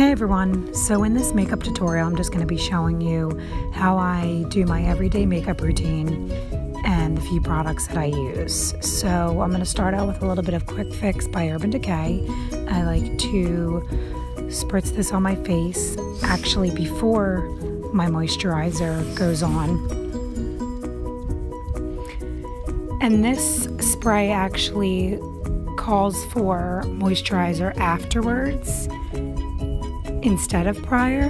Hey everyone, so in this makeup tutorial I'm just going to be showing you how I do my everyday makeup routine and the few products that I use. So I'm going to start out with a little bit of Quick Fix by Urban Decay. I like to spritz this on my face actually before my moisturizer goes on. And this spray actually calls for moisturizer afterwards instead of prior,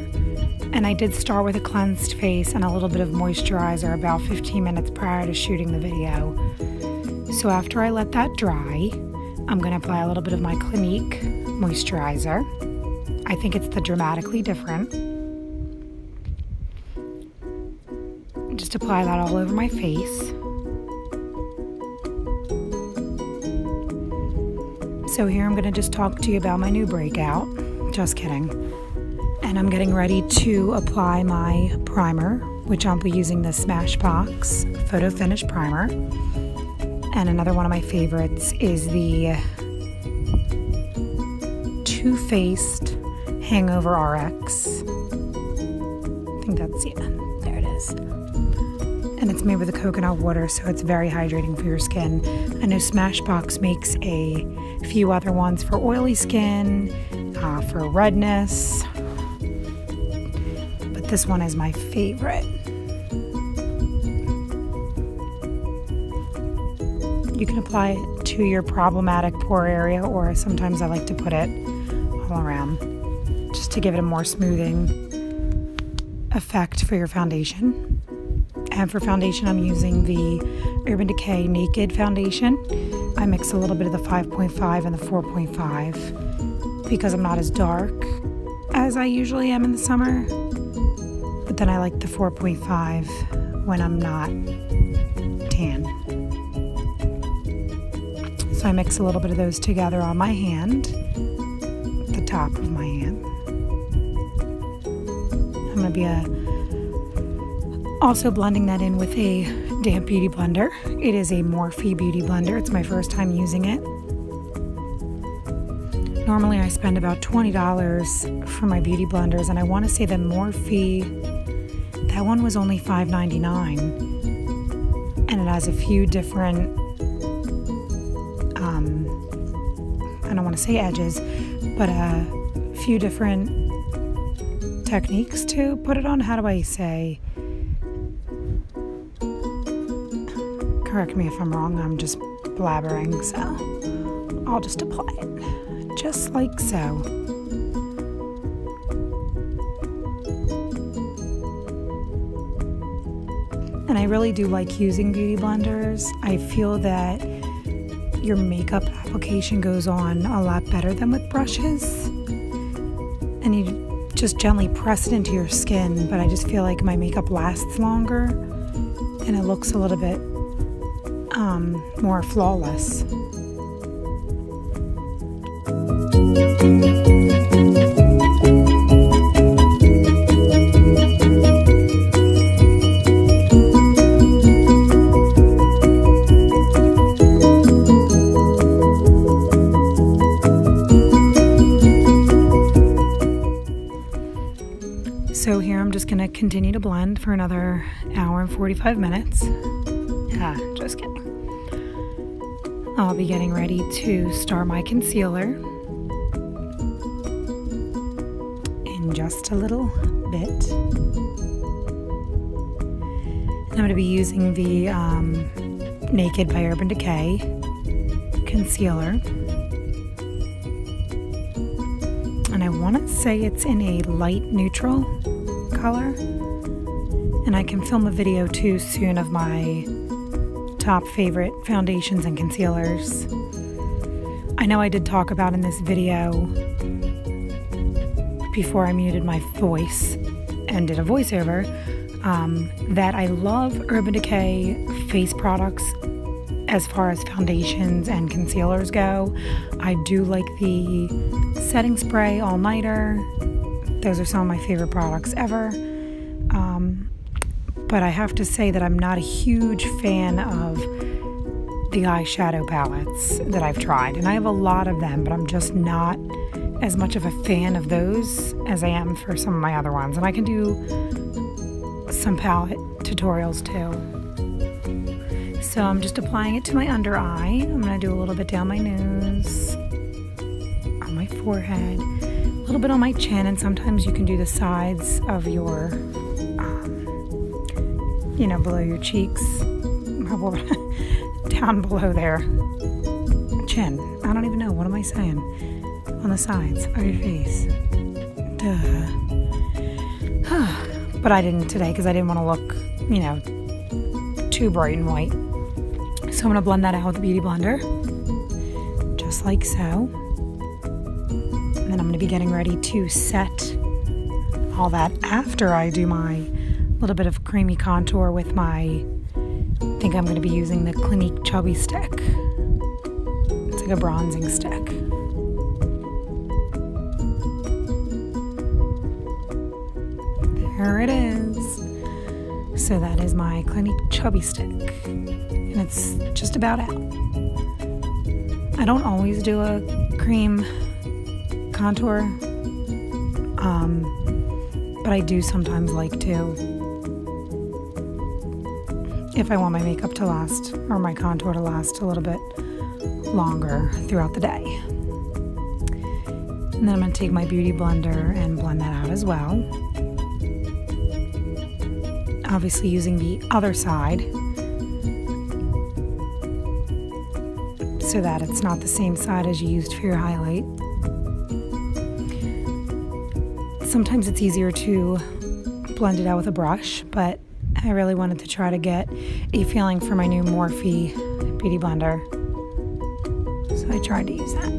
and I did start with a cleansed face and a little bit of moisturizer about 15 minutes prior to shooting the video. So after I let that dry, I'm going to apply a little bit of my Clinique moisturizer. I think it's the Dramatically Different. Just apply that all over my face. So here I'm going to just talk to you about my new breakout. Just kidding. And I'm getting ready to apply my primer, which I'll be using the Smashbox Photo Finish Primer. And another one of my favorites is the Too Faced Hangover RX. I think that's, yeah, there it is. And it's made with the coconut water, so it's very hydrating for your skin. I know Smashbox makes a few other ones for oily skin, for redness, but this one is my favorite. You can apply it to your problematic pore area, or sometimes I like to put it all around just to give it a more smoothing effect for your foundation. And for foundation, I'm using the Urban Decay Naked Foundation. I mix a little bit of the 5.5 and the 4.5 because I'm not as dark as I usually am in the summer. But then I like the 4.5 when I'm not tan. So I mix a little bit of those together on my hand, the top of my hand. I'm going to be also blending that in with a damp beauty blender. It is a Morphe beauty blender. It's my first time using it. Normally I spend about $20 for my beauty blenders, and I want to say that Morphe, that one was only $5.99, and it has a few different, I don't want to say edges, but a few different techniques to put it on. How do I say? Correct me if I'm wrong, I'm just blabbering, so I'll just apply it, just like so. And I really do like using beauty blenders. I feel that your makeup application goes on a lot better than with brushes. And you just gently press it into your skin, but I just feel like my makeup lasts longer and it looks a little bit more flawless. So here I'm just going to continue to blend for another hour and 45 minutes. Just kidding. I'll be getting ready to start my concealer in just a little bit. I'm going to be using the Naked by Urban Decay concealer. And I want to say it's in a light neutral color. And I can film a video too soon of my top favorite foundations and concealers. I know I did talk about in this video before I muted my voice and did a voiceover that I love Urban Decay face products as far as foundations and concealers go. I do like the setting spray all-nighter. Those are some of my favorite products ever. But I have to say that I'm not a huge fan of the eyeshadow palettes that I've tried. And I have a lot of them, but I'm just not as much of a fan of those as I am for some of my other ones. And I can do some palette tutorials too. So I'm just applying it to my under eye. I'm going to do a little bit down my nose, on my forehead, a little bit on my chin, and sometimes you can do the sides of your, below your cheeks, down below there, chin. I don't even know, what am I saying? On the sides of your face. Duh. But I didn't today because I didn't want to look, too bright and white. So I'm going to blend that out with a beauty blender, just like so. And then I'm going to be getting ready to set all that after I do my little bit of creamy contour with my, I think I'm going to be using the Clinique chubby stick. It's like a bronzing stick. There it is. So that is my Clinique chubby stick. And it's just about out. I don't always do a cream contour, but I do sometimes like to, if I want my makeup to last, or my contour to last a little bit longer throughout the day. And then I'm going to take my beauty blender and blend that out as well. Obviously using the other side so that it's not the same side as you used for your highlight. Sometimes it's easier to blend it out with a brush, but I really wanted to try to get a feeling for my new Morphe beauty blender. So I tried to use that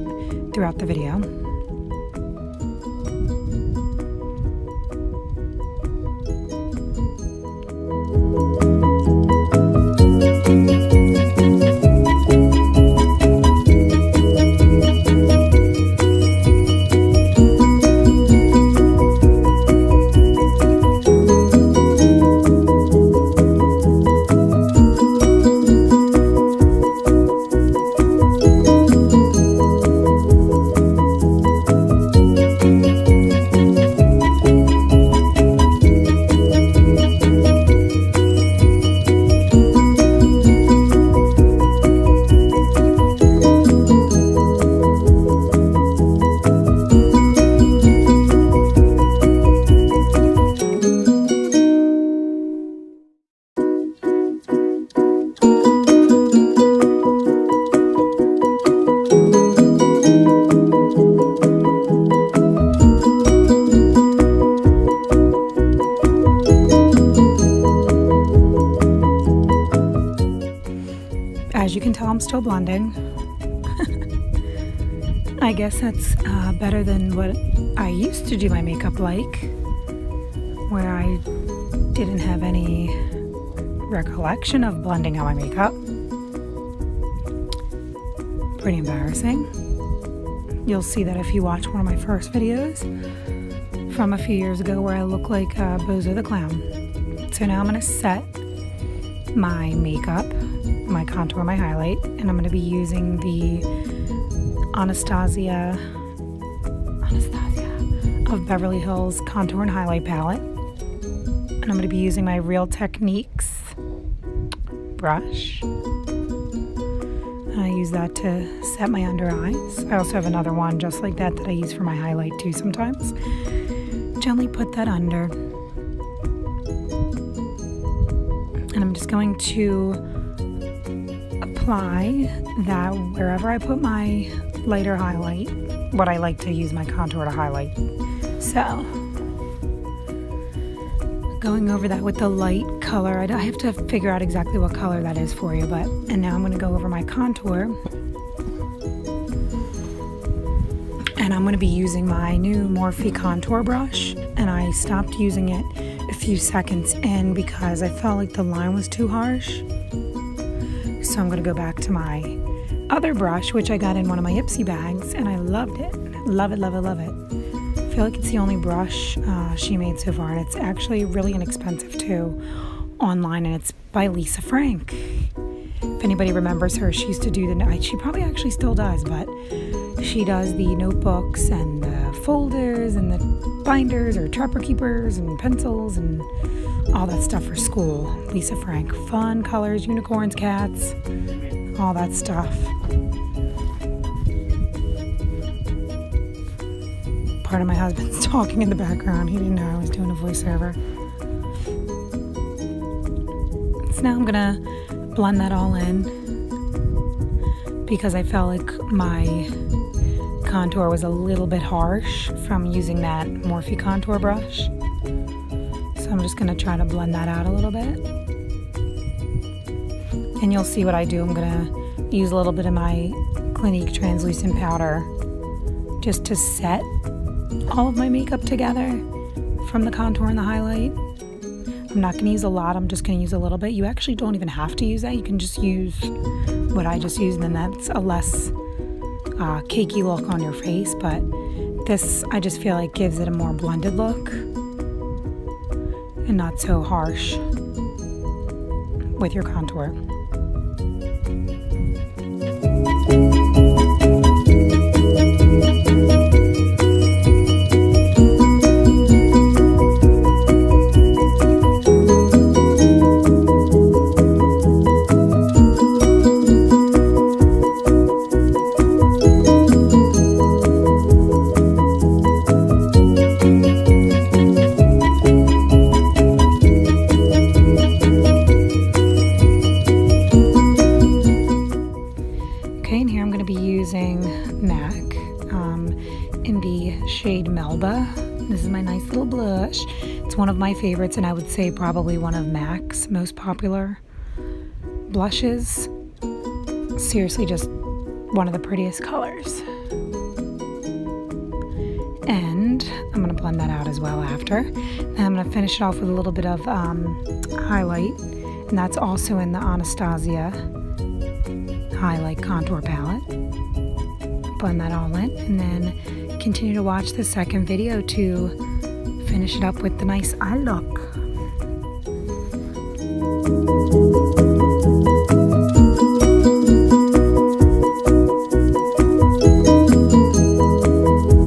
throughout the video. As you can tell, I'm still blending. I guess that's better than what I used to do my makeup like, where I didn't have any recollection of blending out my makeup. Pretty embarrassing. You'll see that if you watch one of my first videos from a few years ago where I look like Bozo the Clown. So now I'm going to set my makeup, my contour, my highlight, and I'm going to be using the Anastasia of Beverly Hills contour and highlight palette. And I'm going to be using my Real Techniques brush. And I use that to set my under eyes. I also have another one just like that I use for my highlight too sometimes. Gently put that under. And I'm just going to apply that wherever I put my lighter highlight, what I like to use my contour to highlight. So, going over that with the light color, I have to figure out exactly what color that is for you, and now I'm going to go over my contour. And I'm going to be using my new Morphe contour brush, and I stopped using it a few seconds in because I felt like the line was too harsh. So I'm going to go back to my other brush, which I got in one of my Ipsy bags, and I loved it. Love it, love it, love it. I feel like it's the only brush she made so far, and it's actually really inexpensive too online, and it's by LisaFrank. If anybody remembers her, she used to do she probably actually still does, but she does the notebooks and folders and the binders or trapper keepers and pencils and all that stuff for school. LisaFrank, fun colors, unicorns, cats, all that stuff. Part of my husband's talking in the background. He didn't know I was doing a voiceover. So now I'm gonna blend that all in because I felt like my contour was a little bit harsh from using that Morphe contour brush. So I'm just gonna try to blend that out a little bit. And you'll see what I do. I'm gonna use a little bit of my Clinique translucent powder just to set all of my makeup together from the contour and the highlight. I'm not going to use a lot, I'm just going to use a little bit. You actually don't even have to use that. You can just use what I just used, and then that's a less cakey look on your face. But this, I just feel like gives it a more blended look and not so harsh with your contour. In the shade Melba. This is my nice little blush. It's one of my favorites, and I would say probably one of MAC's most popular blushes. Seriously, just one of the prettiest colors. And I'm going to blend that out as well after. Then I'm going to finish it off with a little bit of highlight, and that's also in the Anastasia highlight contour palette. Blend that all in, and then continue to watch the second video to finish it up with the nice eye look.